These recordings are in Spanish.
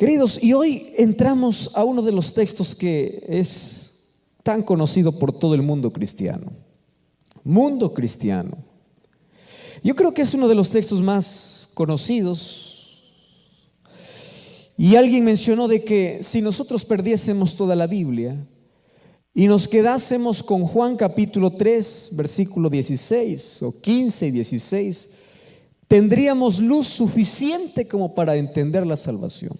Queridos, y hoy entramos a uno de los textos que es tan conocido por todo el mundo cristiano. Mundo cristiano. Yo creo que es uno de los textos más conocidos. Y alguien mencionó de que si nosotros perdiésemos toda la Biblia y nos quedásemos con Juan capítulo 3, versículo 16 o 15 y 16, tendríamos luz suficiente como para entender la salvación.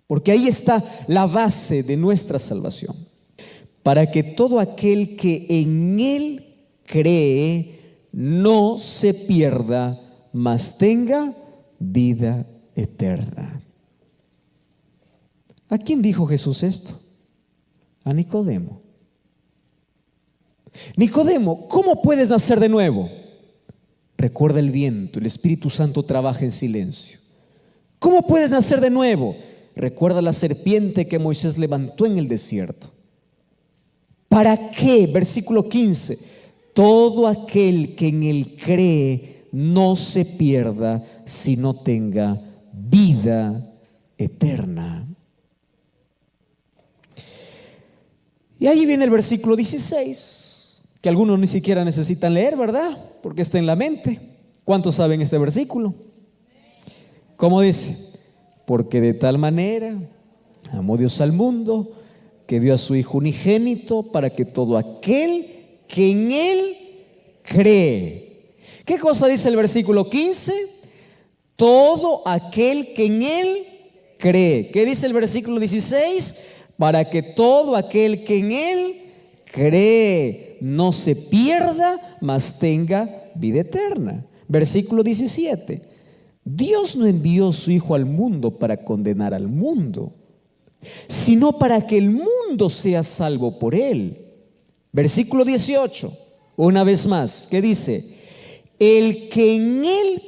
Porque ahí está la base de nuestra salvación. Para que todo aquel que en Él cree no se pierda, mas tenga vida eterna. ¿A quién dijo Jesús esto? A Nicodemo. Nicodemo, ¿cómo puedes nacer de nuevo? Recuerda el viento, el Espíritu Santo trabaja en silencio. ¿Cómo puedes nacer de nuevo? Recuerda la serpiente que Moisés levantó en el desierto. ¿Para qué? Versículo 15. Todo aquel que en Él cree no se pierda, sino tenga vida eterna. Y ahí viene el versículo 16, que algunos ni siquiera necesitan leer, ¿verdad? Porque está en la mente. ¿Cuántos saben este versículo? ¿Cómo dice? Porque de tal manera amó Dios al mundo, que dio a su Hijo unigénito, para que todo aquel que en Él cree. ¿Qué cosa dice el versículo 15? Todo aquel que en Él cree. ¿Qué dice el versículo 16? Para que todo aquel que en Él cree no se pierda, mas tenga vida eterna. Versículo 17. Dios no envió su Hijo al mundo para condenar al mundo, sino para que el mundo sea salvo por Él. Versículo 18, una vez más, ¿qué dice? El que en Él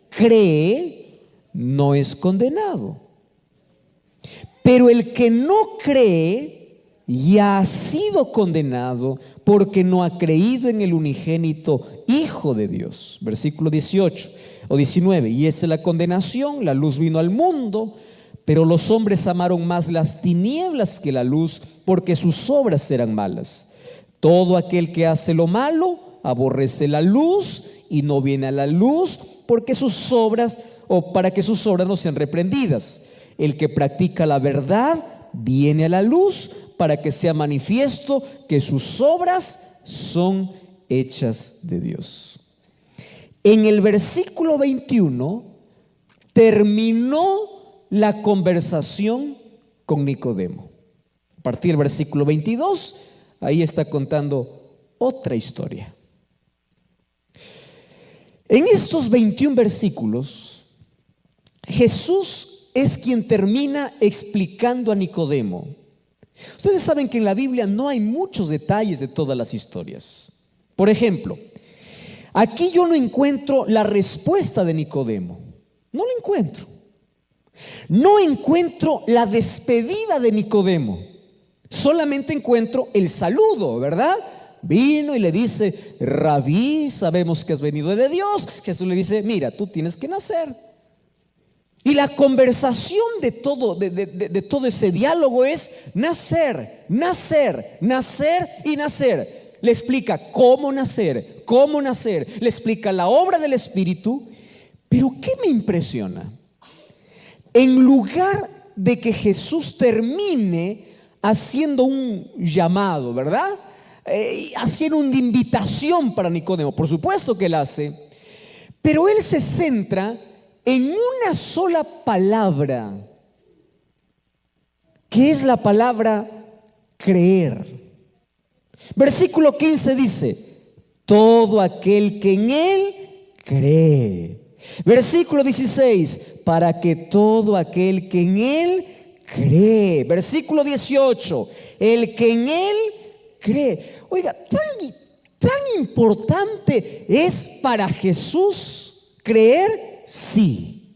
cree no es condenado, pero el que no cree ya ha sido condenado porque no ha creído en el unigénito Hijo de Dios. Versículo 18 o 19. Y esa es la condenación: la luz vino al mundo, pero los hombres amaron más las tinieblas que la luz, porque sus obras eran malas. Todo aquel que hace lo malo aborrece la luz y no viene a la luz, porque sus obras, o para que sus obras no sean reprendidas. El que practica la verdad viene a la luz, para que sea manifiesto que sus obras son hechas de Dios. En el versículo 21 terminó la conversación con Nicodemo. A partir del versículo 22, ahí está contando otra historia. En estos 21 versículos, Jesús es quien termina explicando a Nicodemo. Ustedes saben que en la Biblia no hay muchos detalles de todas las historias. Por ejemplo, aquí yo no encuentro la respuesta de Nicodemo. No la encuentro. No encuentro la despedida de Nicodemo. Solamente encuentro el saludo, ¿verdad? Vino y le dice: Rabí, sabemos que has venido de Dios. Jesús le dice: mira, tú tienes que nacer. Y la conversación de todo ese diálogo es nacer, nacer, nacer y nacer. Le explica cómo nacer, le explica la obra del Espíritu. Pero ¿qué me impresiona? En lugar de que Jesús termine haciendo un llamado, ¿verdad? Haciendo una invitación para Nicodemo, por supuesto que él hace, pero él se centra en una sola palabra, que es la palabra creer. Versículo 15 dice: todo aquel que en Él cree. Versículo 16: para que todo aquel que en Él cree. Versículo 18: el que en Él cree. Oiga, tan importante es para Jesús creer. Sí,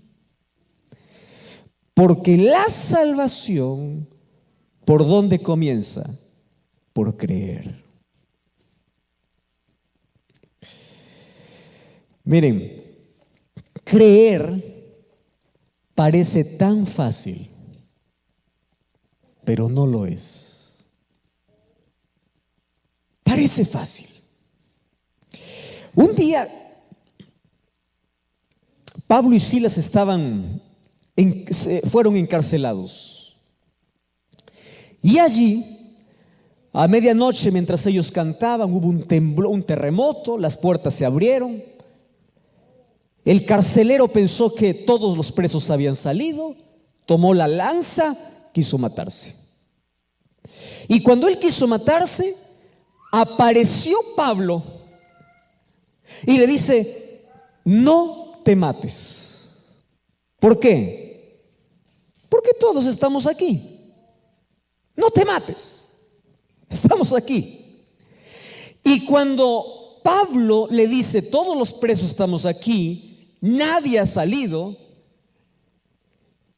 porque la salvación, ¿por dónde comienza? Por creer. Miren, creer parece tan fácil, pero no lo es. Parece fácil. Un día, Pablo y Silas fueron encarcelados. Y allí, a medianoche, mientras ellos cantaban, hubo un temblor, un terremoto, las puertas se abrieron. El carcelero pensó que todos los presos habían salido, tomó la lanza, quiso matarse. Y cuando él quiso matarse, apareció Pablo y le dice: no te mates. ¿Por qué? Porque todos estamos aquí. No te mates. Estamos aquí. Y cuando Pablo le dice: todos los presos estamos aquí, nadie ha salido,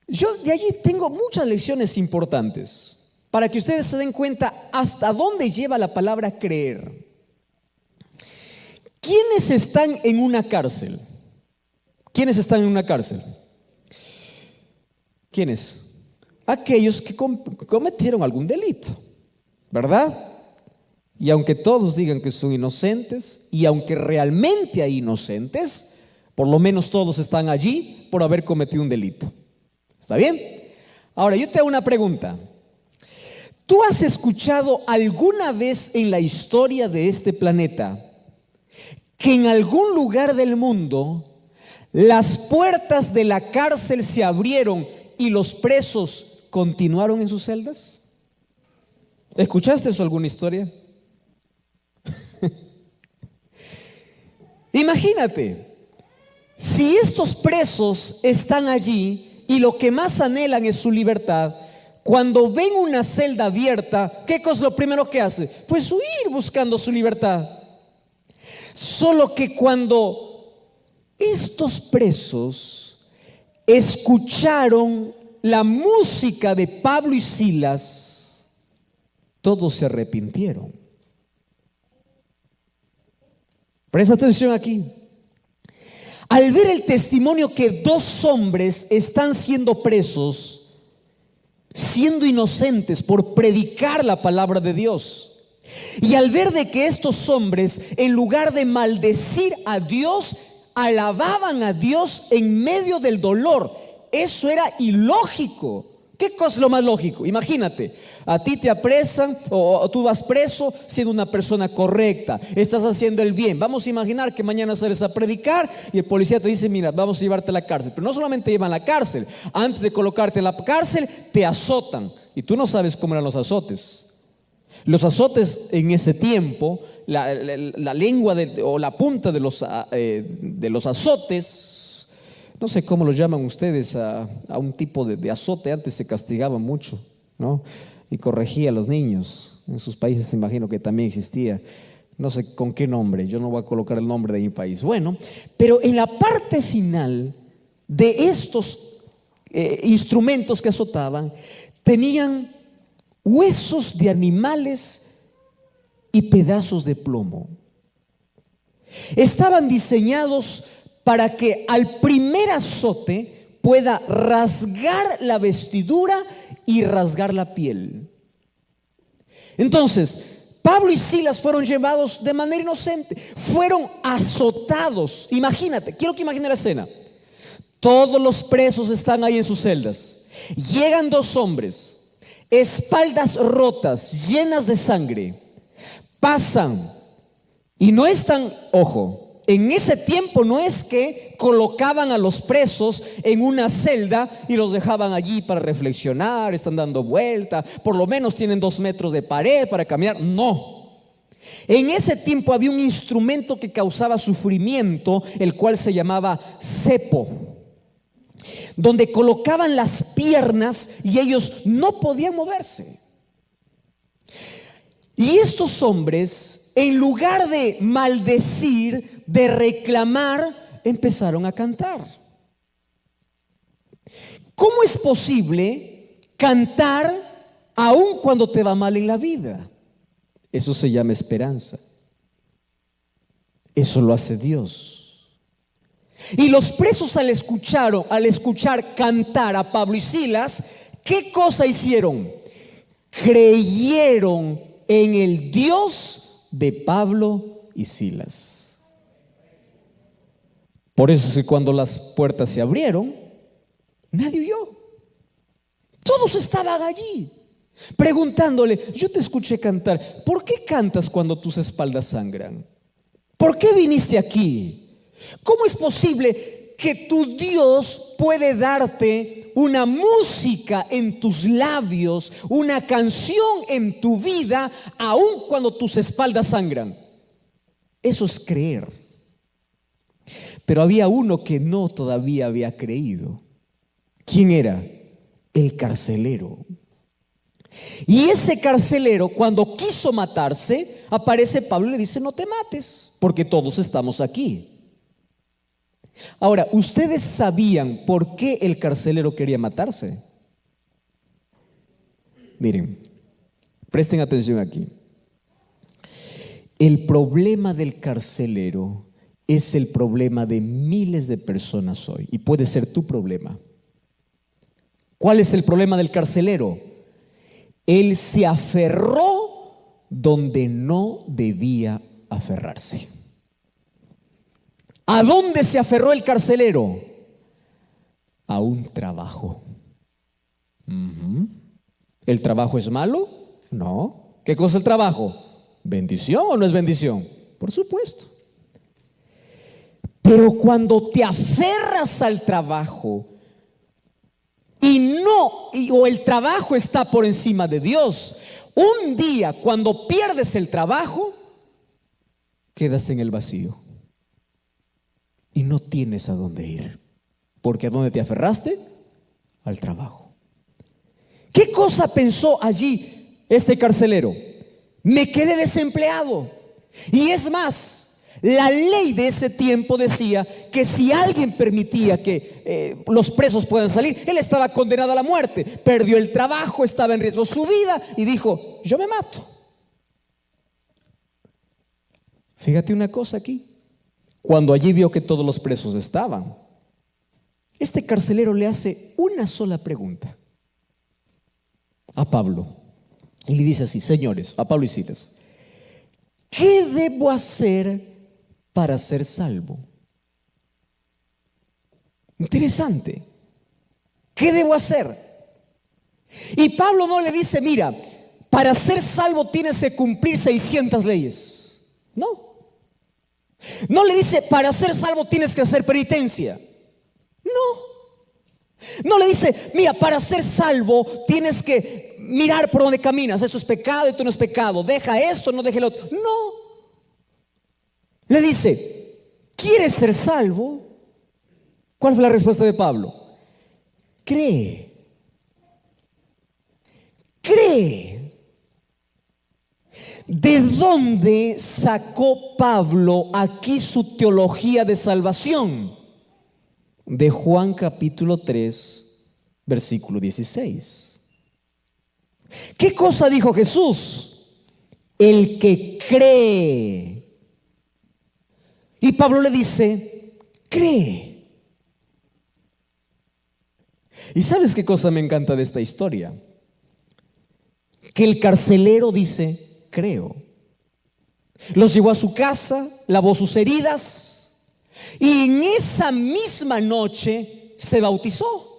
yo de allí tengo muchas lecciones importantes para que ustedes se den cuenta hasta dónde lleva la palabra creer. ¿Quiénes están en una cárcel? ¿Quiénes están en una cárcel? ¿Quiénes? Aquellos que cometieron algún delito, ¿verdad? Y aunque todos digan que son inocentes, y aunque realmente hay inocentes, por lo menos todos están allí por haber cometido un delito. ¿Está bien? Ahora, yo te hago una pregunta. ¿Tú has escuchado alguna vez en la historia de este planeta que en algún lugar del mundo las puertas de la cárcel se abrieron y los presos continuaron en sus celdas? ¿Escuchaste eso alguna historia? Imagínate, si estos presos están allí y lo que más anhelan es su libertad, cuando ven una celda abierta, ¿qué es lo primero que hace? Pues huir buscando su libertad. Solo que cuando estos presos escucharon la música de Pablo y Silas, todos se arrepintieron. Presta atención aquí. Al ver el testimonio que dos hombres están siendo presos, siendo inocentes por predicar la palabra de Dios, y al ver de que estos hombres, en lugar de maldecir a Dios, alababan a Dios en medio del dolor, eso era ilógico. ¿Qué cosa es lo más lógico? Imagínate, a ti te apresan o tú vas preso siendo una persona correcta, estás haciendo el bien. Vamos a imaginar que mañana sales a predicar y el policía te dice: mira, vamos a llevarte a la cárcel. Pero no solamente te llevan a la cárcel, antes de colocarte en la cárcel te azotan. Y tú no sabes cómo eran los azotes. Los azotes en ese tiempo, la lengua o la punta de los azotes, no sé cómo lo llaman ustedes a un tipo de azote. Antes se castigaba mucho, ¿no? Y corregía a los niños. En sus países imagino que también existía. No sé con qué nombre, yo no voy a colocar el nombre de mi país. Bueno, pero en la parte final de estos instrumentos que azotaban, tenían huesos de animales y pedazos de plomo. Estaban diseñados para que al primer azote pueda rasgar la vestidura y rasgar la piel. Entonces, Pablo y Silas fueron llevados de manera inocente, fueron azotados. Imagínate, quiero que imagine la escena. Todos los presos están ahí en sus celdas. Llegan dos hombres, espaldas rotas, llenas de sangre. Pasan y no están, ojo, en ese tiempo no es que colocaban a los presos en una celda y los dejaban allí para reflexionar, están dando vuelta, por lo menos tienen 2 metros de pared para caminar. No. En ese tiempo había un instrumento que causaba sufrimiento, el cual se llamaba cepo, donde colocaban las piernas y ellos no podían moverse. Y estos hombres, en lugar de maldecir, de reclamar, empezaron a cantar. ¿Cómo es posible cantar aun cuando te va mal en la vida? Eso se llama esperanza. Eso lo hace Dios. Y los presos al escuchar cantar a Pablo y Silas, ¿qué cosa hicieron? creyeron en el Dios de Pablo y Silas. Por eso es que cuando las puertas se abrieron, nadie huyó. Todos estaban allí, preguntándole: yo te escuché cantar, ¿por qué cantas cuando tus espaldas sangran? ¿Por qué viniste aquí? ¿Cómo es posible que tu Dios puede darte una música en tus labios, una canción en tu vida, aun cuando tus espaldas sangran? Eso es creer. Pero había uno que no todavía había creído. ¿Quién era? El carcelero. Y ese carcelero, cuando quiso matarse, aparece Pablo y le dice: no te mates, porque todos estamos aquí. Ahora, ¿ustedes sabían por qué el carcelero quería matarse? Miren, presten atención aquí. El problema del carcelero es el problema de miles de personas hoy, y puede ser tu problema. ¿Cuál es el problema del carcelero? Él se aferró donde no debía aferrarse. ¿A dónde se aferró el carcelero? A un trabajo. ¿El trabajo es malo? No. ¿Qué cosa es el trabajo? ¿Bendición o no es bendición? Por supuesto. Pero cuando te aferras al trabajo o el trabajo está por encima de Dios, un día cuando pierdes el trabajo, quedas en el vacío y no tienes a dónde ir. Porque ¿a dónde te aferraste? Al trabajo. ¿Qué cosa pensó allí este carcelero? Me quedé desempleado. Y es más, la ley de ese tiempo decía que si alguien permitía que los presos puedan salir, él estaba condenado a la muerte. Perdió el trabajo, estaba en riesgo su vida y dijo: yo me mato. Fíjate una cosa aquí. Cuando allí vio que todos los presos estaban, este carcelero le hace una sola pregunta a Pablo. Y le dice así: señores, a Pablo y Silas, ¿qué debo hacer para ser salvo? Interesante. ¿Qué debo hacer? Y Pablo no le dice: mira, para ser salvo tienes que cumplir 600 leyes. No. No le dice: para ser salvo tienes que hacer penitencia. No. No le dice: mira, para ser salvo tienes que mirar por donde caminas. Esto es pecado, esto no es pecado. Deja esto, no deje lo otro. No. Le dice: ¿quieres ser salvo? ¿Cuál fue la respuesta de Pablo? Cree. Cree. ¿De dónde sacó Pablo aquí su teología de salvación? De Juan capítulo 3, versículo 16. ¿Qué cosa dijo Jesús? El que cree. Y Pablo le dice: cree. ¿Y sabes qué cosa me encanta de esta historia? Que el carcelero dice: creo. Los llevó a su casa, lavó sus heridas y en esa misma noche se bautizó.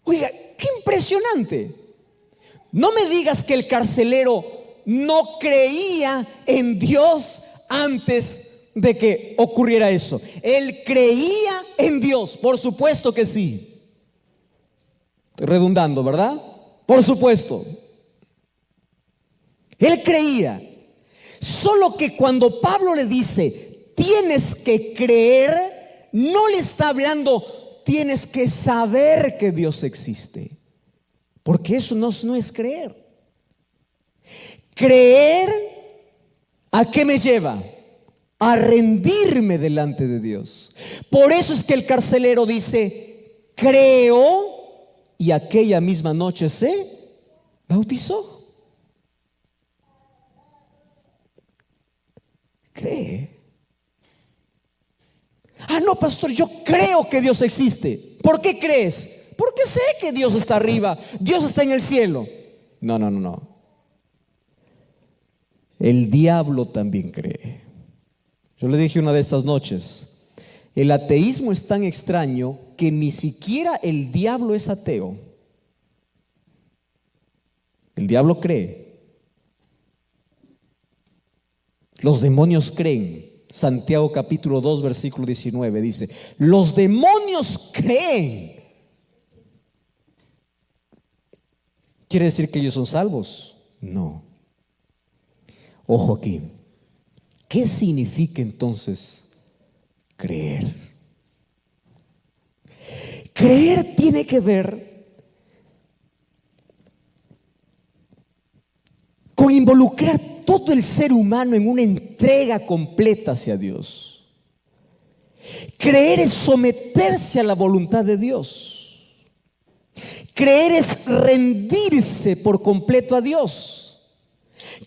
Oiga, qué impresionante. No me digas que el carcelero no creía en Dios antes de que ocurriera eso. Él creía en Dios, por supuesto que sí. Estoy redundando, ¿verdad? Por supuesto. Él creía. Solo que cuando Pablo le dice: tienes que creer, no le está hablando: tienes que saber que Dios existe. Porque eso no es creer. Creer, ¿a qué me lleva? A rendirme delante de Dios. Por eso es que el carcelero dice: creo, y aquella misma noche se bautizó. Cree. Ah, no, pastor, yo creo que Dios existe. ¿Por qué crees? Porque sé que Dios está arriba, Dios está en el cielo. No, no, no, no. El diablo también cree. Yo le dije una de estas noches, el ateísmo es tan extraño que ni siquiera el diablo es ateo. El diablo cree. Los demonios creen. Santiago capítulo 2 versículo 19 dice, los demonios creen. ¿Quiere decir que ellos son salvos? No. Ojo aquí. ¿Qué significa entonces creer? Creer tiene que ver con involucrar todo el ser humano en una entrega completa hacia Dios. Creer es someterse a la voluntad de Dios. Creer es rendirse por completo a Dios.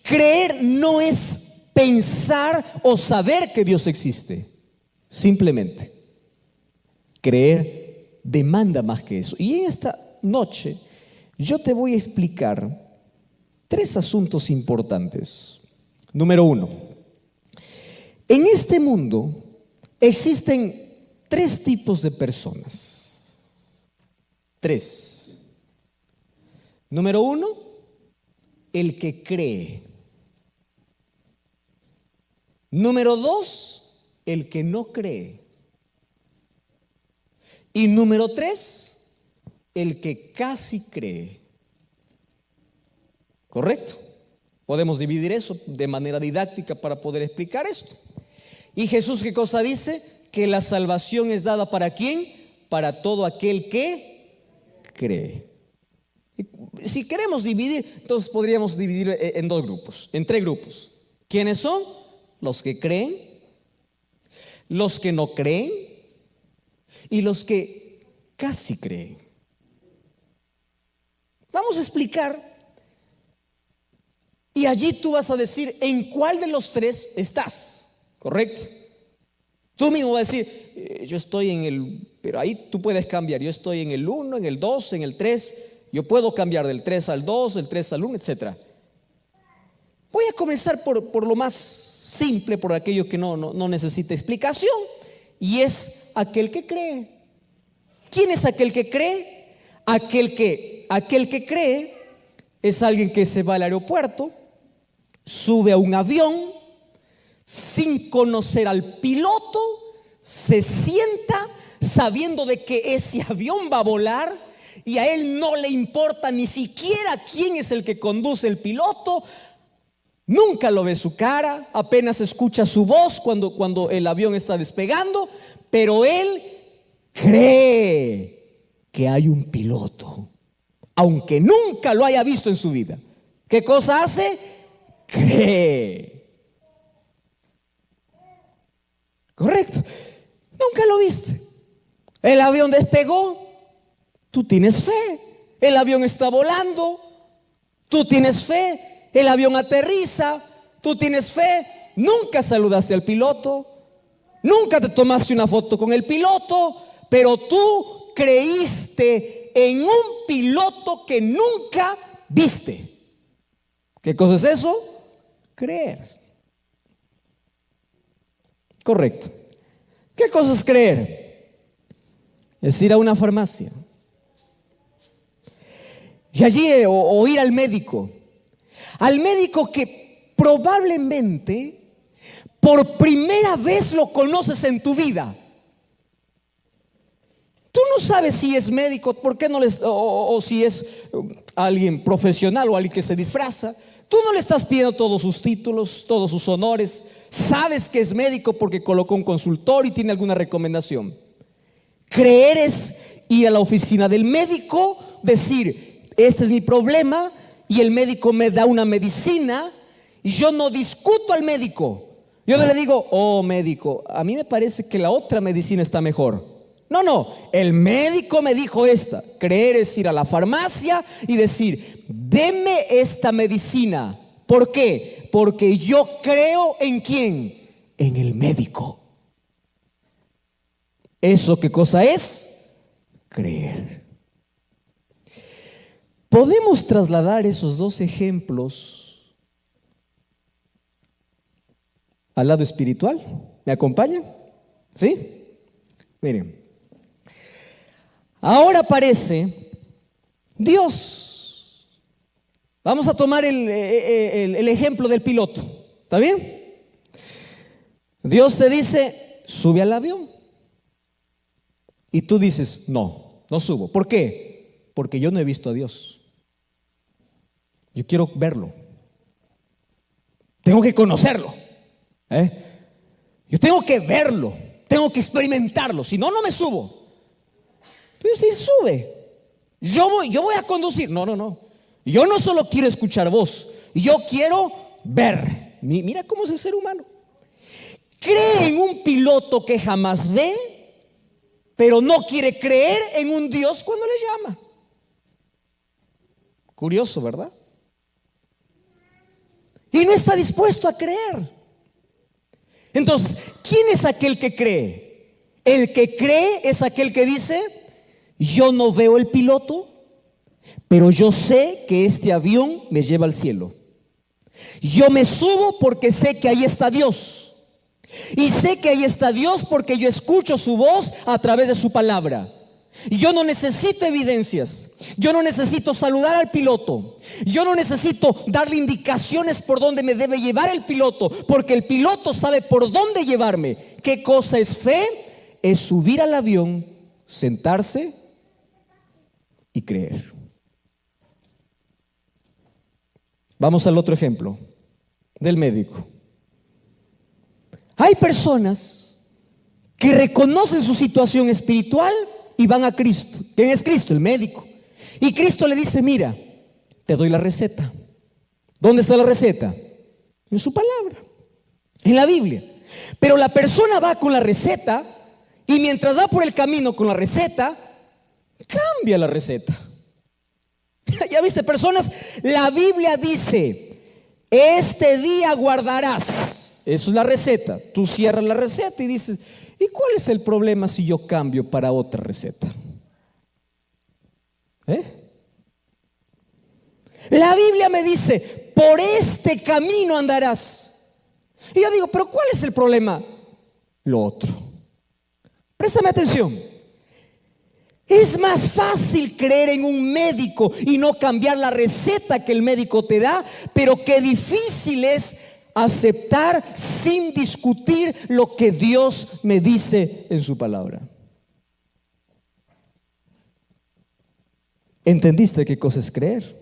Creer no es pensar o saber que Dios existe. Simplemente, creer demanda más que eso. Y en esta noche yo te voy a explicar 3 asuntos importantes. Número 1, en este mundo existen 3 tipos de personas. 3. Número 1, el que cree. Número 2, el que no cree. Y número 3, el que casi cree. ¿Correcto? Podemos dividir eso de manera didáctica para poder explicar esto. ¿Y Jesús qué cosa dice? Que la salvación es dada ¿para quién? Para todo aquel que cree. Si queremos dividir, entonces podríamos dividir en 2 grupos, en 3 grupos. ¿Quiénes son? Los que creen, los que no creen y los que casi creen. Vamos a explicar. Y allí tú vas a decir en cuál de los 3 estás, ¿correcto? Tú mismo vas a decir, yo estoy en el, pero ahí tú puedes cambiar, yo estoy en el 1, en el 2, en el 3, yo puedo cambiar del 3 al 2, del 3 al 1, etc. Voy a comenzar por lo más simple, por aquello que no necesita explicación, y es aquel que cree. ¿Quién es aquel que cree? Aquel que cree es alguien que se va al aeropuerto, sube a un avión sin conocer al piloto, se sienta sabiendo de que ese avión va a volar y a él no le importa ni siquiera quién es el que conduce el piloto, nunca lo ve su cara, apenas escucha su voz cuando el avión está despegando, pero él cree que hay un piloto, aunque nunca lo haya visto en su vida. ¿Qué cosa hace? Cree. Correcto. Nunca lo viste. El avión despegó, tú tienes fe. El avión está volando, tú tienes fe. El avión aterriza, tú tienes fe. Nunca saludaste al piloto, nunca te tomaste una foto con el piloto, pero tú creíste en un piloto que nunca viste. ¿Qué cosa es eso? Creer. Correcto. ¿Qué cosa es creer? Es ir a una farmacia y allí o ir al médico que probablemente por primera vez lo conoces en tu vida. Tú no sabes si es médico, ¿por qué no o si es alguien profesional o alguien que se disfraza? Tú no le estás pidiendo todos sus títulos, todos sus honores. Sabes que es médico porque colocó un consultorio y tiene alguna recomendación. Creer es ir a la oficina del médico, decir, este es mi problema, y el médico me da una medicina, y yo no discuto al médico. Yo no le digo, oh médico, a mí me parece que la otra medicina está mejor. No, el médico me dijo esta. Creer es ir a la farmacia y decir, deme esta medicina. ¿Por qué? Porque yo creo ¿en quién? En el médico. ¿Eso qué cosa es? Creer. podemos trasladar esos dos ejemplos al lado espiritual. ¿Me acompañan? ¿Sí? Miren, ahora aparece Dios. Vamos a tomar el ejemplo del piloto. ¿Está bien? Dios te dice, sube al avión. Y tú dices, no, no subo. ¿Por qué? Porque yo no he visto a Dios. Yo quiero verlo. Tengo que conocerlo. Yo tengo que verlo. Tengo que experimentarlo. Si no, no me subo. Pero si sube. Yo voy a conducir. No. Yo no solo quiero escuchar voz. Yo quiero ver. Mira cómo es el ser humano. Cree en un piloto que jamás ve, pero no quiere creer en un Dios cuando le llama. Curioso, ¿verdad? Y no está dispuesto a creer. Entonces, ¿quién es aquel que cree? El que cree es aquel que dice, yo no veo el piloto, pero yo sé que este avión me lleva al cielo. Yo me subo porque sé que ahí está Dios. Y sé que ahí está Dios porque yo escucho su voz a través de su palabra. Yo no necesito evidencias. Yo no necesito saludar al piloto. Yo no necesito darle indicaciones por dónde me debe llevar el piloto, porque el piloto sabe por dónde llevarme. ¿Qué cosa es fe? Es subir al avión, sentarse y creer. Vamos al otro ejemplo del médico. Hay personas que reconocen su situación espiritual y van a Cristo. ¿Quién es Cristo? El médico. Y Cristo le dice, mira, te doy la receta. ¿Dónde está la receta? En su palabra, en la Biblia. Pero la persona va con la receta y mientras va por el camino con la receta, cambia la receta. Ya viste, personas, la Biblia dice, este día guardarás. Eso es la receta. Tú cierras la receta y dices, ¿y cuál es el problema si yo cambio para otra receta? La Biblia me dice, por este camino andarás. Y yo digo, ¿pero cuál es el problema? Lo otro. Préstame atención. Es más fácil creer en un médico y no cambiar la receta que el médico te da, pero qué difícil es aceptar sin discutir lo que Dios me dice en su palabra. ¿Entendiste qué cosa es creer?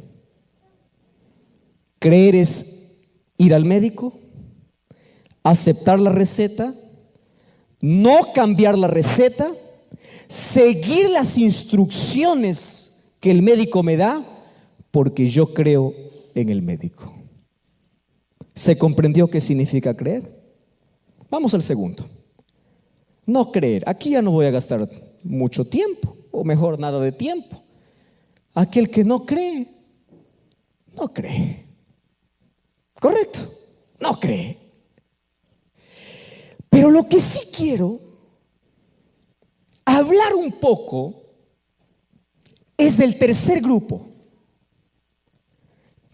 Creer es ir al médico, aceptar la receta, no cambiar la receta, seguir las instrucciones que el médico me da, porque yo creo en el médico. ¿Se comprendió qué significa creer? Vamos al segundo. No creer. Aquí ya no voy a gastar mucho tiempo, o mejor, nada de tiempo. Aquel que no cree, no cree. ¿Correcto? No cree. Pero lo que sí quiero hablar un poco es del tercer grupo.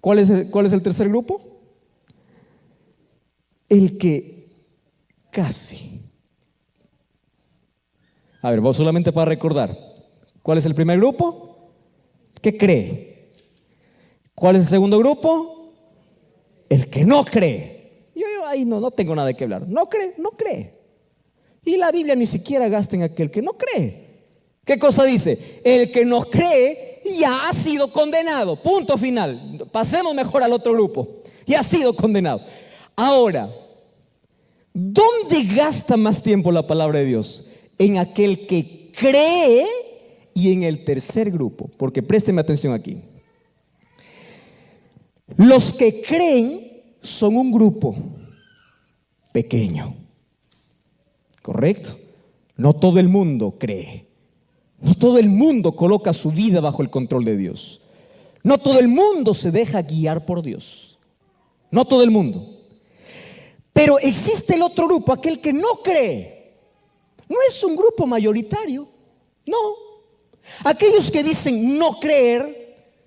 ¿Cuál es el tercer grupo? El que casi. A ver, vos solamente para recordar. ¿Cuál es el primer grupo? ¿Qué cree? ¿Cuál es el segundo grupo? El que no cree. Yo ahí no tengo nada que hablar. No cree. Y la Biblia ni siquiera gasta en aquel que no cree. ¿Qué cosa dice? El que no cree ya ha sido condenado. Punto final. Pasemos mejor al otro grupo. Ya ha sido condenado. Ahora, ¿dónde gasta más tiempo la palabra de Dios? En aquel que cree y en el tercer grupo. Porque présteme atención aquí. Los que creen son un grupo pequeño. ¿Correcto? No todo el mundo cree. No todo el mundo coloca su vida bajo el control de Dios. No todo el mundo se deja guiar por Dios. No todo el mundo. Pero existe el otro grupo, aquel que no cree. No es un grupo mayoritario. No. Aquellos que dicen no creer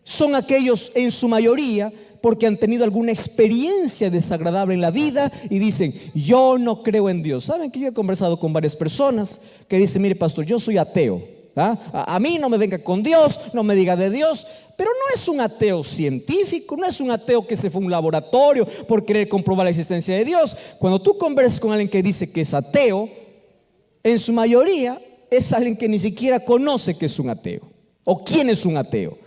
son aquellos en su mayoría porque han tenido alguna experiencia desagradable en la vida y dicen, yo no creo en Dios. Saben que yo he conversado con varias personas que dicen, mire pastor, yo soy ateo. A mí no me venga con Dios, no me diga de Dios. Pero no es un ateo científico, no es un ateo que se fue a un laboratorio por querer comprobar la existencia de Dios. Cuando tú conversas con alguien que dice que es ateo, en su mayoría es alguien que ni siquiera conoce que es un ateo o quién es un ateo.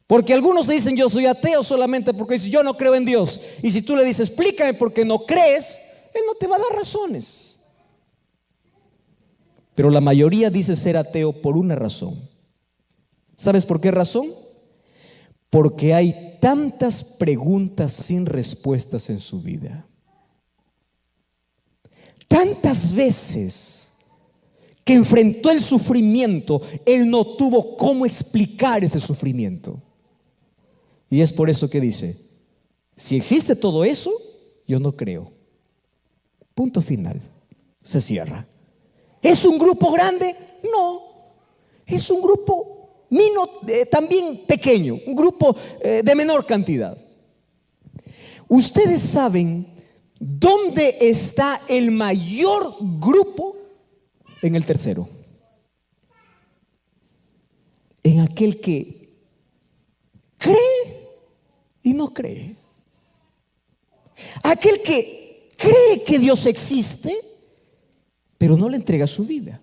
Porque algunos dicen yo soy ateo solamente porque dicen yo no creo en Dios. Y si tú le dices explícame por qué no crees, él no te va a dar razones. Pero la mayoría dice ser ateo por una razón. ¿Sabes por qué razón? Porque hay tantas preguntas sin respuestas en su vida. Tantas veces que enfrentó el sufrimiento, él no tuvo cómo explicar ese sufrimiento. Y es por eso que dice, si existe todo eso, yo no creo. Punto final. Se cierra. ¿Es un grupo grande? No. Es un grupo también pequeño, un grupo de menor cantidad. Ustedes saben dónde está el mayor grupo. En el tercero. En aquel que cree y no cree. Aquel que cree que Dios existe, pero no le entrega su vida.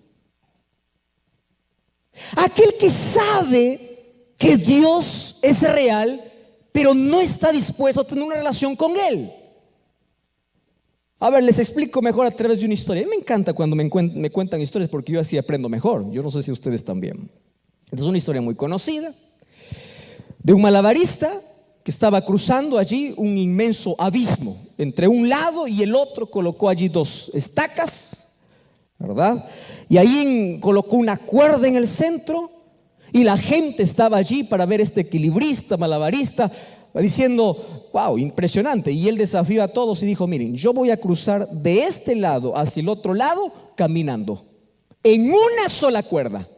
Aquel que sabe que Dios es real, pero no está dispuesto a tener una relación con Él. A ver, les explico mejor a través de una historia. A mí me encanta cuando me cuentan historias porque yo así aprendo mejor. Yo no sé si ustedes también. Esta es una historia muy conocida de un malabarista que estaba cruzando allí un inmenso abismo. Entre un lado y el otro colocó allí dos estacas, ¿verdad? Y ahí colocó una cuerda en el centro y la gente estaba allí para ver este equilibrista, malabarista, diciendo, wow, impresionante. Y él desafió a todos y dijo, miren, yo voy a cruzar de este lado hacia el otro lado caminando, en una sola cuerda.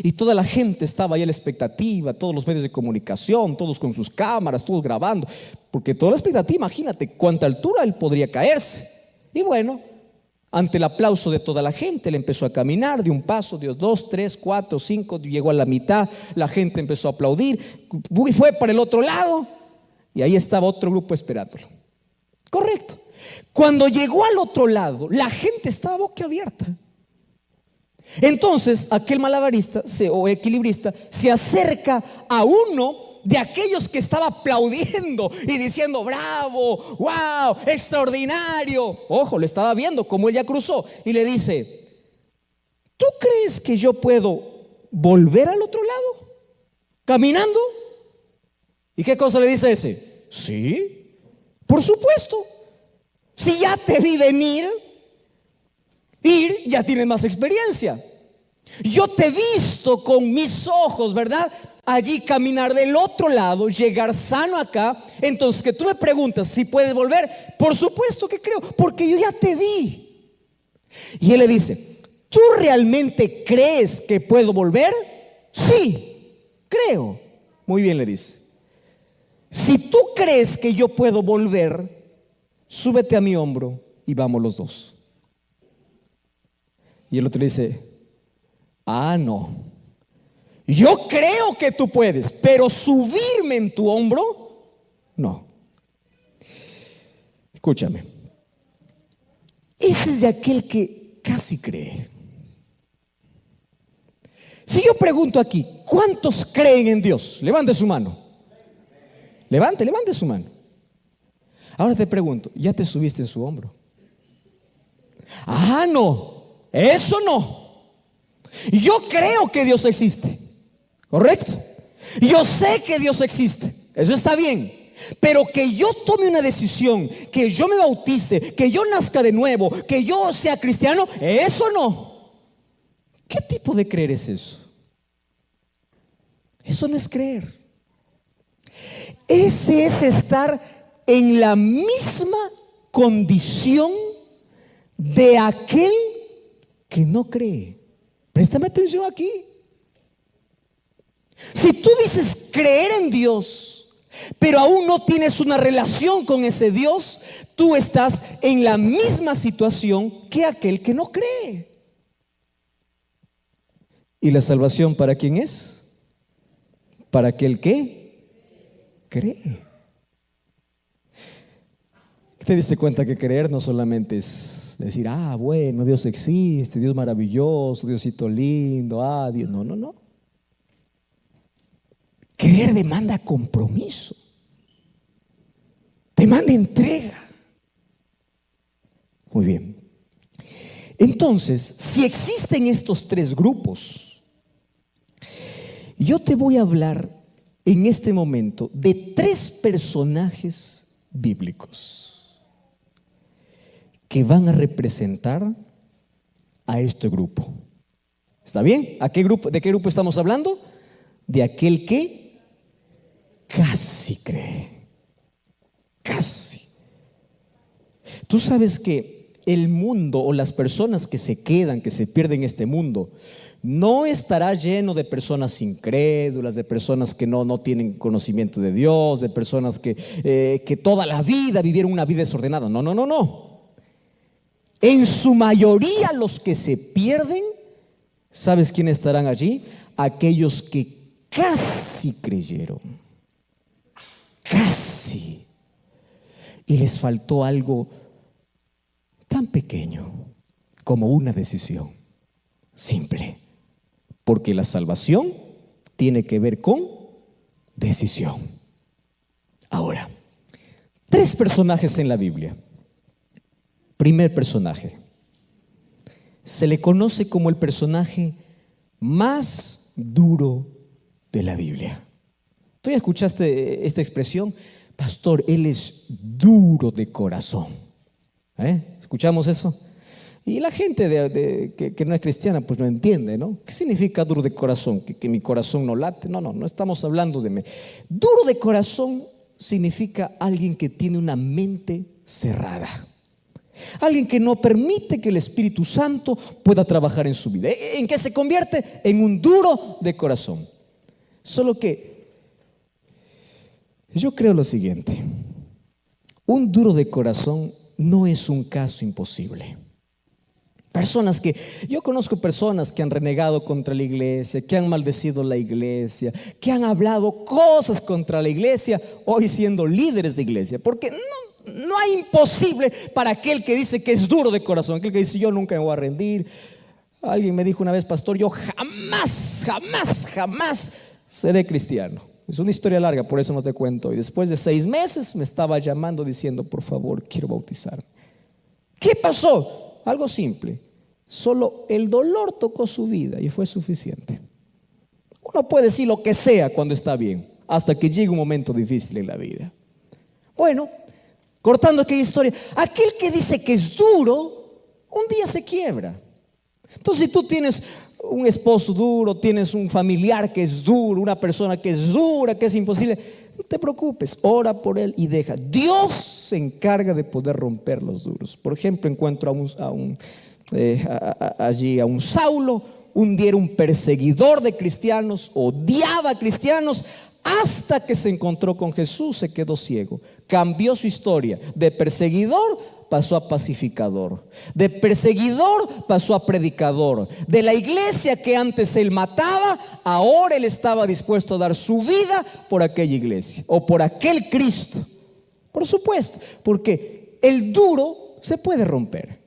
Y toda la gente estaba ahí a la expectativa, todos los medios de comunicación, todos con sus cámaras, todos grabando, porque toda la expectativa, imagínate cuánta altura él podría caerse. Y bueno, ante el aplauso de toda la gente, él empezó a caminar de un paso, dio 2, 3, 4, 5, llegó a la mitad, la gente empezó a aplaudir, fue para el otro lado y ahí estaba otro grupo esperándolo. Correcto. Cuando llegó al otro lado, la gente estaba boquiabierta. Entonces aquel malabarista o equilibrista se acerca a uno de aquellos que estaba aplaudiendo y diciendo bravo, wow, extraordinario. Ojo, le estaba viendo cómo ella cruzó y le dice, ¿tú crees que yo puedo volver al otro lado caminando? ¿Y qué cosa le dice ese? Sí, por supuesto. Si ya te vi venir, ya tienes más experiencia. Yo te he visto con mis ojos, ¿verdad? Allí caminar del otro lado, llegar sano acá. Entonces que tú me preguntas si puedes volver, por supuesto que creo, porque yo ya te vi. Y él le dice, ¿tú realmente crees que puedo volver? Sí, creo. Muy bien, le dice. Si tú crees que yo puedo volver, súbete a mi hombro y vamos los dos. Y el otro le dice, no, yo creo que tú puedes, pero subirme en tu hombro, no. Escúchame, ese es de aquel que casi cree. Si yo pregunto aquí, ¿cuántos creen en Dios? Levante su mano. Levante su mano. Ahora te pregunto, ¿ya te subiste en su hombro? No, eso no. Yo creo que Dios existe, ¿correcto? Yo sé que Dios existe, eso está bien. Pero que yo tome una decisión, que yo me bautice, que yo nazca de nuevo, que yo sea cristiano, eso no. ¿Qué tipo de creer es eso? Eso no es creer. Ese es estar en la misma condición de aquel que no cree. Préstame atención aquí. Si tú dices creer en Dios, pero aún no tienes una relación con ese Dios, tú estás en la misma situación que aquel que no cree. ¿Y la salvación para quién es? Para aquel que cree. ¿Te diste cuenta que creer no solamente es decir, bueno, Dios existe, Dios maravilloso, Diosito lindo, Dios? No, no, no. Creer demanda compromiso, demanda entrega. Muy bien. Entonces, si existen estos tres grupos, yo te voy a hablar en este momento de tres personajes bíblicos que van a representar a este grupo. ¿Está bien? ¿A qué grupo, de qué grupo estamos hablando? De aquel que casi cree. Casi. Tú sabes que el mundo o las personas que se quedan, que se pierden en este mundo, no estará lleno de personas incrédulas, de personas que no tienen conocimiento de Dios, de personas que toda la vida vivieron una vida desordenada. No, no, no, no. En su mayoría los que se pierden, ¿sabes quiénes estarán allí? Aquellos que casi creyeron. Casi. Y les faltó algo tan pequeño como una decisión simple. Porque la salvación tiene que ver con decisión. Ahora, tres personajes en la Biblia. Primer personaje. Se le conoce como el personaje más duro de la Biblia. ¿Tú ya escuchaste esta expresión? Pastor, él es duro de corazón. ¿Escuchamos eso? Y la gente que no es cristiana pues no entiende, ¿no? ¿Qué significa duro de corazón? ¿Que mi corazón no late? No estamos hablando de mí. Duro de corazón significa alguien que tiene una mente cerrada. Alguien que no permite que el Espíritu Santo pueda trabajar en su vida. ¿En qué se convierte? En un duro de corazón. Solo que yo creo lo siguiente: un duro de corazón no es un caso imposible. Yo conozco personas que han renegado contra la iglesia, que han maldecido la iglesia, que han hablado cosas contra la iglesia, hoy siendo líderes de iglesia, porque no hay imposible para aquel que dice que es duro de corazón, aquel que dice yo nunca me voy a rendir. Alguien me dijo una vez, pastor, yo jamás seré cristiano. Es una historia larga, por eso no te cuento. Y después de 6 meses me estaba llamando diciendo, por favor, quiero bautizarme. ¿Qué pasó? Algo simple. Solo el dolor tocó su vida y fue suficiente. Uno puede decir lo que sea cuando está bien, hasta que llegue un momento difícil en la vida. Bueno, cortando aquella historia, aquel que dice que es duro, un día se quiebra. Entonces, si tú tienes un esposo duro, tienes un familiar que es duro, una persona que es dura, que es imposible, no te preocupes, ora por él y deja. Dios se encarga de poder romper los duros. Por ejemplo, encuentro allí a un Saulo. Un día era un perseguidor de cristianos, odiaba a cristianos, hasta que se encontró con Jesús, se quedó ciego. Cambió su historia. De perseguidor pasó a pacificador. De perseguidor pasó a predicador. De la iglesia que antes él mataba, ahora él estaba dispuesto a dar su vida por aquella iglesia o por aquel Cristo. Por supuesto, porque el duro se puede romper.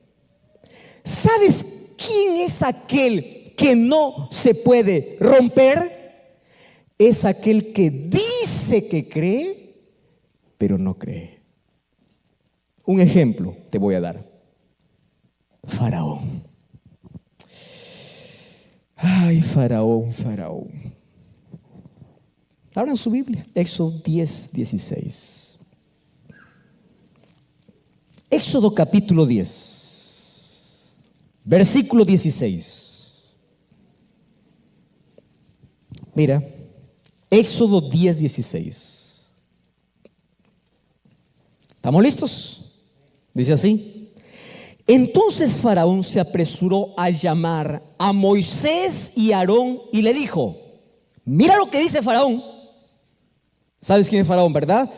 ¿Sabes quién es aquel que no se puede romper? Es aquel que dice que cree, pero no cree. Un ejemplo te voy a dar. Faraón. Ay, Faraón. Abran su Biblia, Éxodo 10:16. Éxodo capítulo 10, versículo 16. Mira, Éxodo 10:16. ¿Estamos listos? Dice así: entonces Faraón se apresuró a llamar a Moisés y Aarón y le dijo: Mira lo que dice Faraón. ¿Sabes quién es Faraón, verdad?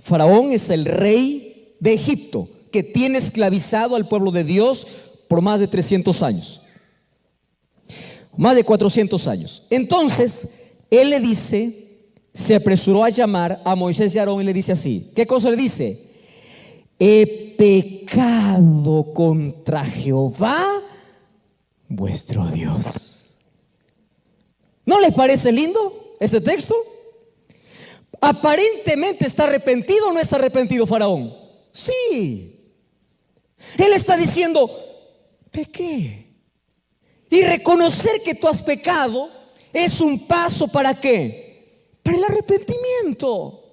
Faraón es el rey de Egipto, que tiene esclavizado al pueblo de Dios por más de 300 años. Más de 400 años. Entonces, él le dice, se apresuró a llamar a Moisés y Aarón y le dice así. ¿Qué cosa le dice? He pecado contra Jehová, vuestro Dios. ¿No les parece lindo este texto? Aparentemente está arrepentido o no está arrepentido Faraón. Sí. Él está diciendo, pequé. Y reconocer que tú has pecado es un paso ¿para qué? Para el arrepentimiento.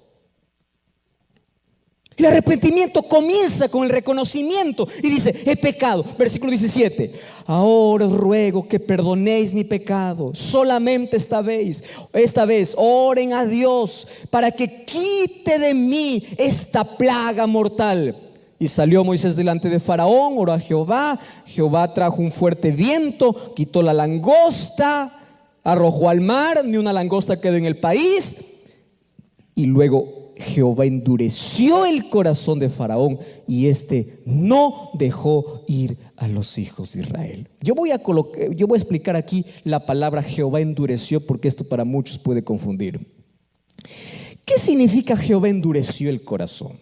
El arrepentimiento comienza con el reconocimiento y dice, he pecado. Versículo 17. Ahora os ruego que perdonéis mi pecado. Solamente esta vez oren a Dios para que quite de mí esta plaga mortal. Y salió Moisés delante de Faraón, oró a Jehová. Jehová trajo un fuerte viento, quitó la langosta, arrojó al mar, ni una langosta quedó en el país. Y luego Jehová endureció el corazón de Faraón y éste no dejó ir a los hijos de Israel. Yo voy a explicar aquí la palabra Jehová endureció, porque esto para muchos puede confundir. ¿Qué significa Jehová endureció el corazón?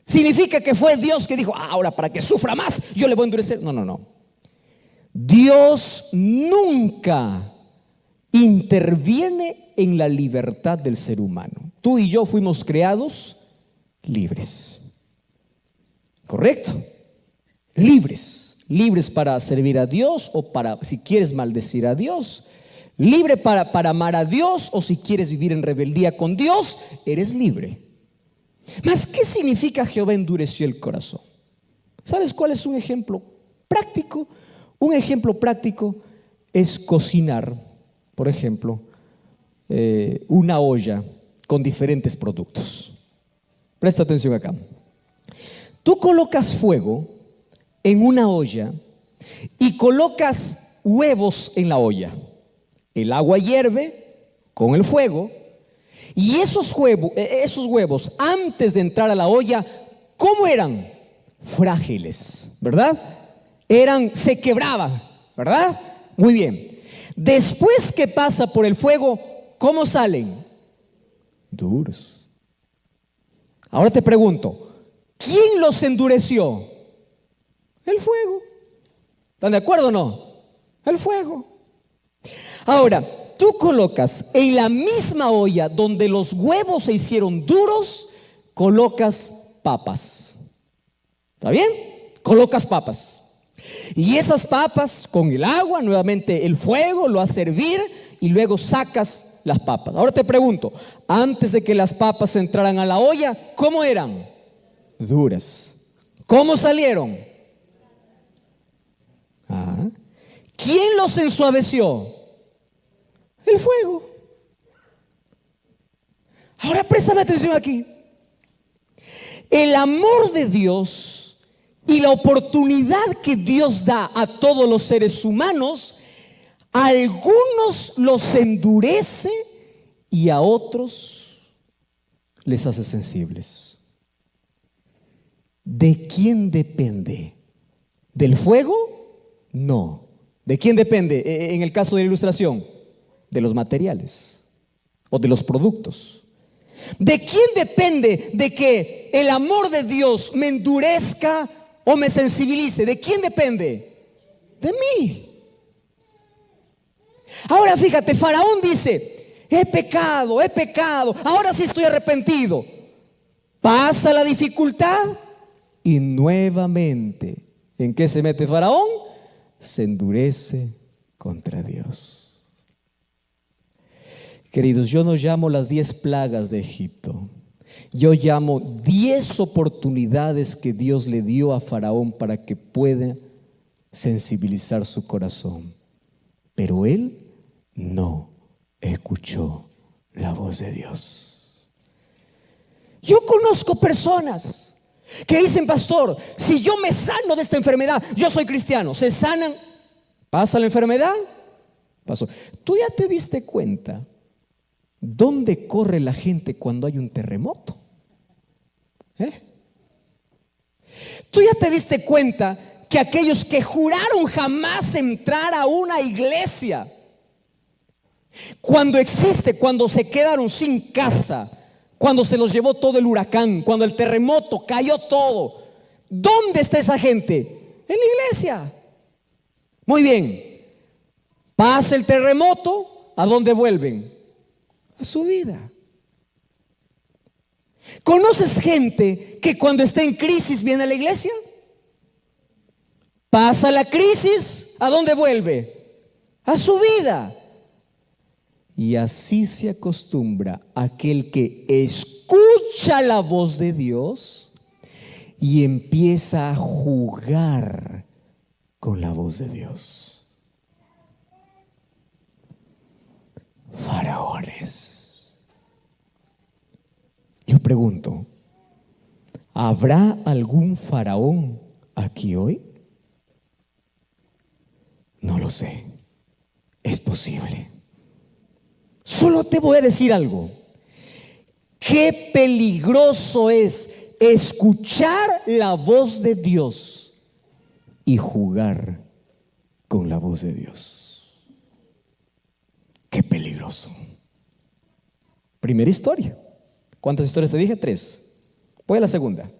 ¿Significa que fue Dios que dijo, ahora para que sufra más, yo le voy a endurecer? No. Dios nunca interviene en la libertad del ser humano. Tú y yo fuimos creados libres. ¿Correcto? Libres para servir a Dios o para, si quieres, maldecir a Dios. Libre para amar a Dios, o si quieres vivir en rebeldía con Dios, eres libre. Mas, ¿qué significa Jehová endureció el corazón? ¿Sabes cuál es un ejemplo práctico? Un ejemplo práctico es cocinar, por ejemplo, una olla con diferentes productos. Presta atención acá. Tú colocas fuego en una olla y colocas huevos en la olla. El agua hierve con el fuego. Y esos huevos, antes de entrar a la olla, ¿cómo eran? Frágiles, ¿verdad? Se quebraban, ¿verdad? Muy bien. Después que pasa por el fuego, ¿cómo salen? Duros. Ahora te pregunto, ¿quién los endureció? El fuego. ¿Están de acuerdo o no? El fuego. Ahora, tú colocas en la misma olla donde los huevos se hicieron duros, colocas papas. ¿Está bien? Colocas papas. Y esas papas con el agua, nuevamente el fuego, lo haces hervir y luego sacas las papas. Ahora te pregunto, antes de que las papas entraran a la olla, ¿cómo eran? Duras. ¿Cómo salieron? ¿Quién los ensuaveció? El fuego. Ahora préstame atención aquí. El amor de Dios y la oportunidad que Dios da a todos los seres humanos, a algunos los endurece y a otros les hace sensibles. ¿De quién depende? ¿Del fuego? No. ¿De quién depende en el caso de la ilustración? De los materiales o de los productos. ¿De quién depende de que el amor de Dios me endurezca o me sensibilice? ¿De quién depende? De mí. Ahora fíjate, Faraón dice, he pecado, ahora sí estoy arrepentido. Pasa la dificultad y nuevamente, ¿en qué se mete Faraón? Se endurece contra Dios. Queridos, yo no llamo las 10 plagas de Egipto. Yo llamo 10 oportunidades que Dios le dio a Faraón para que pueda sensibilizar su corazón. Pero él no escuchó la voz de Dios. Yo conozco personas que dicen, pastor, si yo me sano de esta enfermedad, yo soy cristiano. Se sanan, pasa la enfermedad, pasó. ¿Tú ya te diste cuenta ¿Dónde corre la gente cuando hay un terremoto? ¿Tú ya te diste cuenta que aquellos que juraron jamás entrar a una iglesia, cuando se quedaron sin casa, cuando se los llevó todo el huracán, cuando el terremoto cayó todo, ¿dónde está esa gente? En la iglesia. Muy bien, pasa el terremoto, ¿a dónde vuelven? A su vida. ¿Conoces gente que cuando está en crisis viene a la iglesia? Pasa la crisis, ¿a dónde vuelve? A su vida. Y así se acostumbra aquel que escucha la voz de Dios y empieza a jugar con la voz de Dios. Faraones. Yo pregunto, ¿habrá algún faraón aquí hoy? No lo sé. Es posible. Solo te voy a decir algo. Qué peligroso es escuchar la voz de Dios y jugar con la voz de Dios. Qué peligroso. Primera historia. ¿Cuántas historias te dije? 3. Voy a la segunda.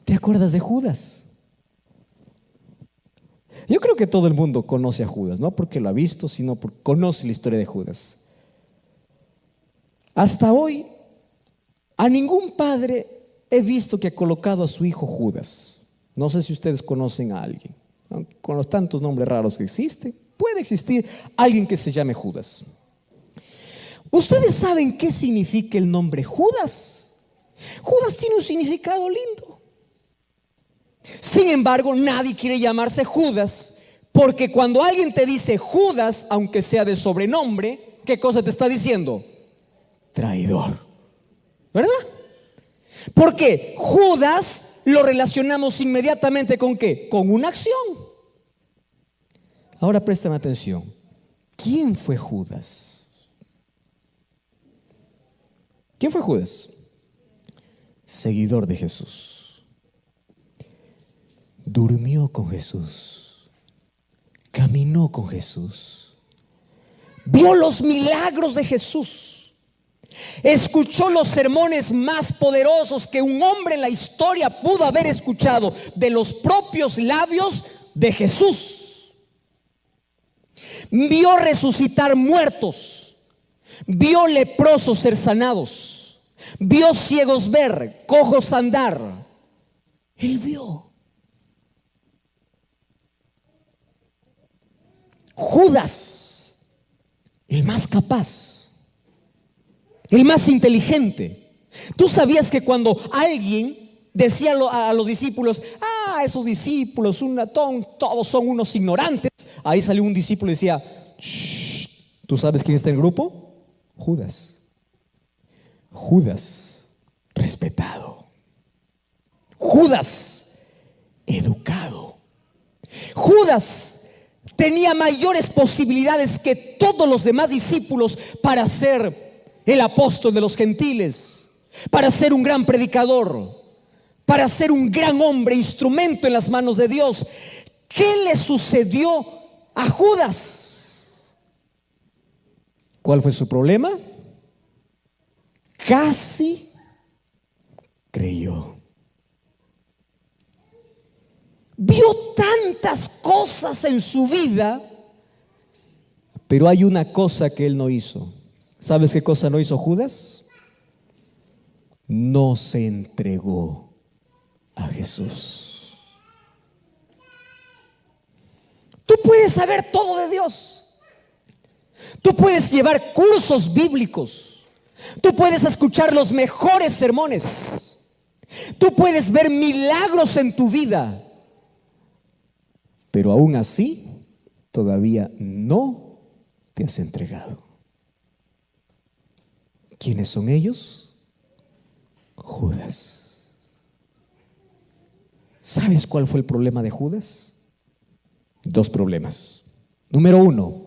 ¿Te acuerdas de Judas? Yo creo que todo el mundo conoce a Judas, no porque lo ha visto, sino porque conoce la historia de Judas. Hasta hoy, a ningún padre he visto que ha colocado a su hijo Judas. No sé si ustedes conocen a alguien. Con los tantos nombres raros que existen, puede existir alguien que se llame Judas. ¿Ustedes saben qué significa el nombre Judas? Judas tiene un significado lindo. Sin embargo, nadie quiere llamarse Judas, porque cuando alguien te dice Judas, aunque sea de sobrenombre, ¿qué cosa te está diciendo? Traidor. ¿Verdad? Porque Judas lo relacionamos inmediatamente ¿con qué? Con una acción. Ahora préstame atención. ¿Quién fue Judas? ¿Quién fue Judas? Seguidor de Jesús. Durmió con Jesús, caminó con Jesús, vio los milagros de Jesús, escuchó los sermones más poderosos que un hombre en la historia pudo haber escuchado de los propios labios de Jesús. Vio resucitar muertos, vio leprosos ser sanados, vio ciegos ver, cojos andar. Él vio. Judas, el más capaz, el más inteligente. ¿Tú sabías que cuando alguien decía a los discípulos, esos discípulos, todos son unos ignorantes? Ahí salió un discípulo y decía, shh, ¿tú sabes quién está en el grupo? Judas. Judas, respetado. Judas, educado. Judas tenía mayores posibilidades que todos los demás discípulos para ser el apóstol de los gentiles, para ser un gran predicador, para ser un gran hombre, instrumento en las manos de Dios. ¿Qué le sucedió a Judas? ¿Cuál fue su problema? Casi creyó. Vio tantas cosas en su vida, pero hay una cosa que él no hizo. ¿Sabes qué cosa no hizo Judas? No se entregó a Jesús. Tú puedes saber todo de Dios. Tú puedes llevar cursos bíblicos. Tú puedes escuchar los mejores sermones. Tú puedes ver milagros en tu vida. Pero aún así, todavía no te has entregado. ¿Quiénes son ellos? Judas. ¿Sabes cuál fue el problema de Judas? 2 problemas. Número 1,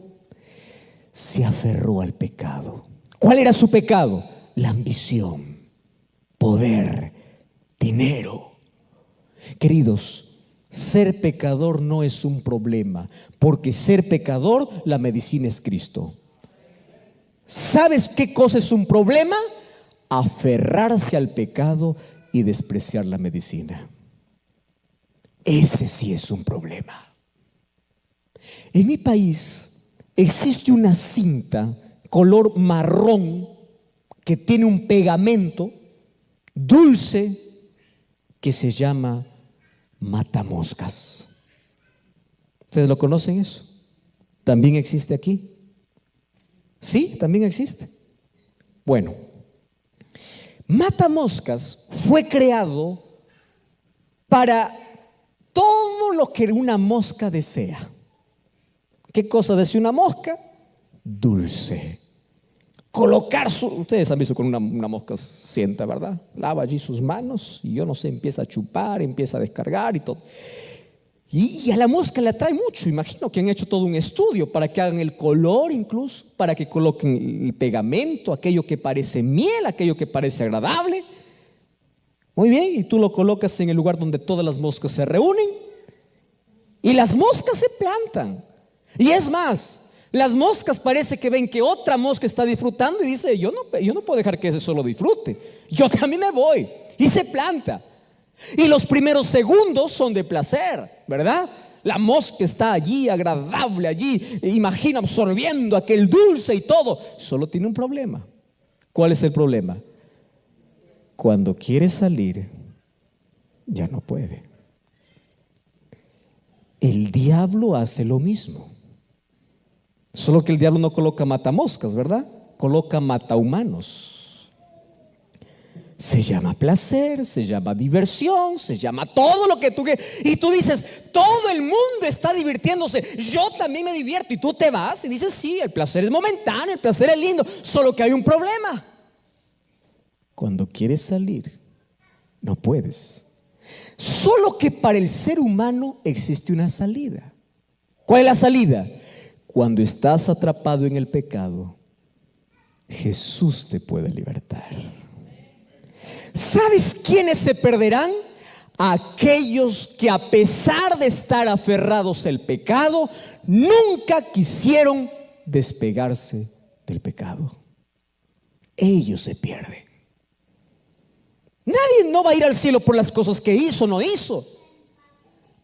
se aferró al pecado. ¿Cuál era su pecado? La ambición, poder, dinero. Queridos, ser pecador no es un problema, porque ser pecador, la medicina es Cristo. ¿Sabes qué cosa es un problema? Aferrarse al pecado y despreciar la medicina. Ese sí es un problema. En mi país existe una cinta color marrón que tiene un pegamento dulce que se llama matamoscas. ¿Ustedes lo conocen eso? ¿También existe aquí? Sí, también existe. Bueno, matamoscas fue creado para todo lo que una mosca desea. ¿Qué cosa desea una mosca? Dulce. Ustedes han visto con una mosca sienta, ¿verdad? Lava allí sus manos y yo no sé, empieza a chupar, empieza a descargar y todo. Y a la mosca le atrae mucho. Imagino que han hecho todo un estudio para que hagan el color incluso, para que coloquen el pegamento, aquello que parece miel, aquello que parece agradable. Muy bien, y tú lo colocas en el lugar donde todas las moscas se reúnen y las moscas se plantan. Y es más, las moscas parece que ven que otra mosca está disfrutando y dice, yo no puedo dejar que ese solo disfrute, yo también me voy, y se planta. Y los primeros segundos son de placer, ¿verdad? La mosca está allí, agradable allí, imagina absorbiendo aquel dulce y todo. Solo tiene un problema. ¿Cuál es el problema? Cuando quiere salir, ya no puede. El diablo hace lo mismo. Solo que el diablo no coloca matamoscas, ¿verdad? Coloca matahumanos. Se llama placer, se llama diversión, se llama todo lo que tú quieras. Y tú dices, todo el mundo está divirtiéndose, yo también me divierto. Y tú te vas y dices, sí, el placer es momentáneo, el placer es lindo. Solo que hay un problema. Cuando quieres salir, no puedes. Solo que para el ser humano existe una salida. ¿Cuál es la salida? Cuando estás atrapado en el pecado, Jesús te puede libertar. ¿Sabes quiénes se perderán? Aquellos que a pesar de estar aferrados al pecado, nunca quisieron despegarse del pecado. Ellos se pierden. Nadie no va a ir al cielo por las cosas que hizo o no hizo.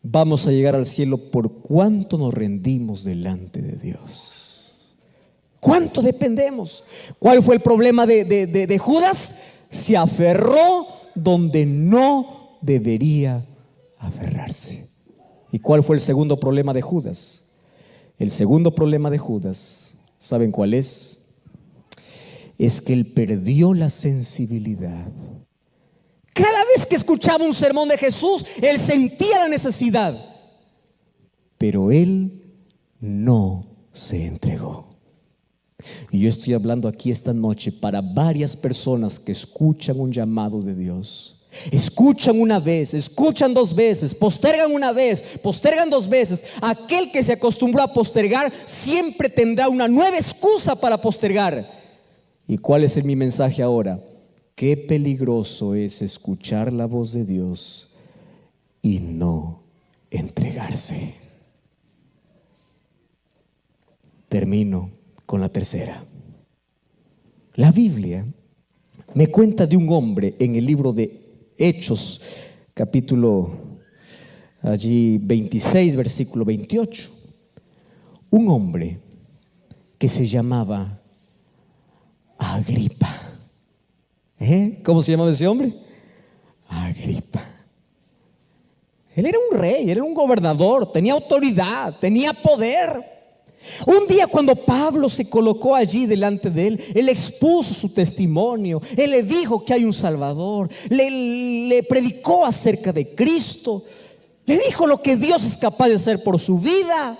Vamos a llegar al cielo por cuánto nos rendimos delante de Dios. ¿Cuánto dependemos? ¿Cuál fue el problema de Judas? Se aferró donde no debería aferrarse. ¿Y cuál fue el segundo problema de Judas? El segundo problema de Judas, ¿saben cuál es? Es que él perdió la sensibilidad. Cada vez que escuchaba un sermón de Jesús, él sentía la necesidad, pero él no se entregó. Y yo estoy hablando aquí esta noche para varias personas que escuchan un llamado de Dios. Escuchan una vez, escuchan dos veces, postergan una vez, postergan dos veces. Aquel que se acostumbró a postergar siempre tendrá una nueva excusa para postergar. ¿Y cuál es mi mensaje ahora? Qué peligroso es escuchar la voz de Dios y no entregarse. Termino con la tercera. La Biblia me cuenta de un hombre en el libro de Hechos, capítulo allí 26, versículo 28. Un hombre que se llamaba Agripa. ¿Cómo se llamaba ese hombre? Agripa. Él era un rey, él era un gobernador, tenía autoridad, tenía poder. Un día cuando Pablo se colocó allí delante de él, él expuso su testimonio, él le dijo que hay un Salvador, le predicó acerca de Cristo, le dijo lo que Dios es capaz de hacer por su vida.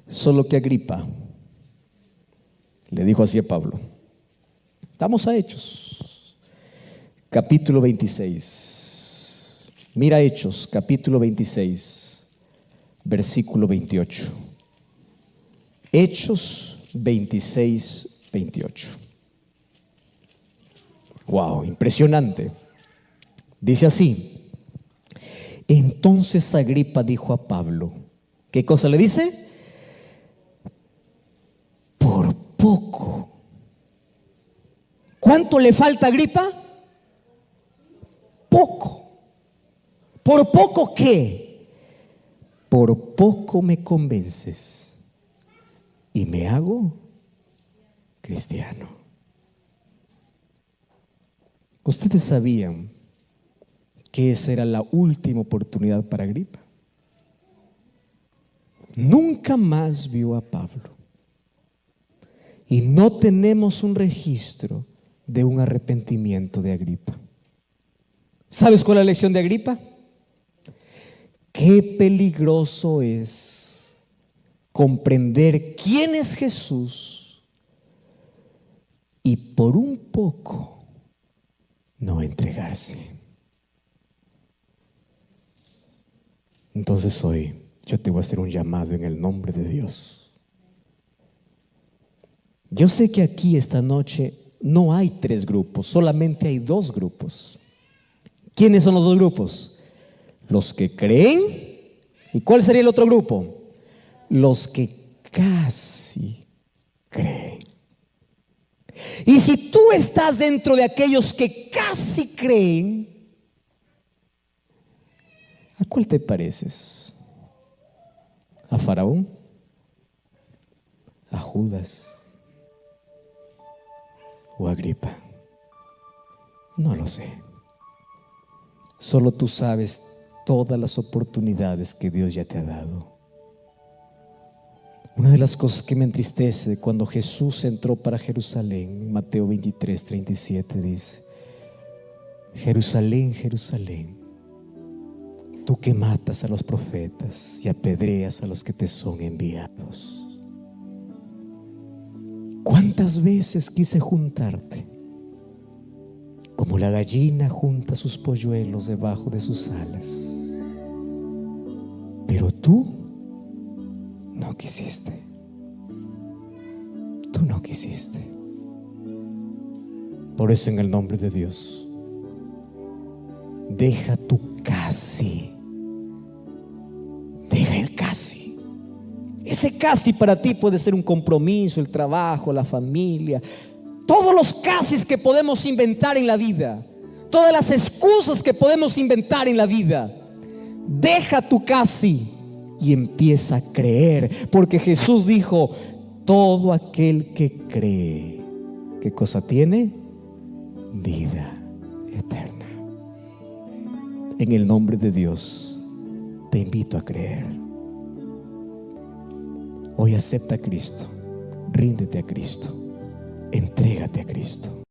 Solo que Agripa le dijo así a Pablo. Vamos a Hechos, capítulo 26. Mira Hechos, capítulo 26, versículo 28. Hechos 26, 28. Wow, impresionante. Dice así: entonces Agripa dijo a Pablo, ¿qué cosa le dice? Por poco. ¿Cuánto le falta a Agripa? Poco. ¿Por poco qué? Por poco me convences y me hago cristiano. ¿Ustedes sabían que esa era la última oportunidad para Agripa? Nunca más vio a Pablo. Y no tenemos un registro de un arrepentimiento de Agripa. ¿Sabes cuál es la lección de Agripa? Qué peligroso es comprender quién es Jesús y por un poco no entregarse. Entonces hoy yo te voy a hacer un llamado en el nombre de Dios. Yo sé que aquí esta noche no hay 3 grupos, solamente hay 2 grupos. ¿Quiénes son los 2 grupos? Los que creen. ¿Y cuál sería el otro grupo? Los que casi creen. Y si tú estás dentro de aquellos que casi creen, ¿a cuál te pareces? ¿A Faraón? ¿A Judas? ¿O a Agripa? No lo sé. Solo tú sabes todas las oportunidades que Dios ya te ha dado. Una de las cosas que me entristece cuando Jesús entró para Jerusalén, en Mateo 23, 37 dice: Jerusalén, Jerusalén, tú que matas a los profetas y apedreas a los que te son enviados. ¿Cuántas veces quise juntarte como la gallina junta sus polluelos debajo de sus alas? Pero tú no quisiste. Tú no quisiste. Por eso, en el nombre de Dios, deja tu casi. Deja el casi. Ese casi para ti puede ser un compromiso, el trabajo, la familia, todos los casis que podemos inventar en la vida, todas las excusas que podemos inventar en la vida. Deja tu casi y empieza a creer, porque Jesús dijo: todo aquel que cree, ¿qué cosa tiene? Vida eterna. En el nombre de Dios te invito a creer. Hoy acepta a Cristo, ríndete a Cristo, entrégate a Cristo.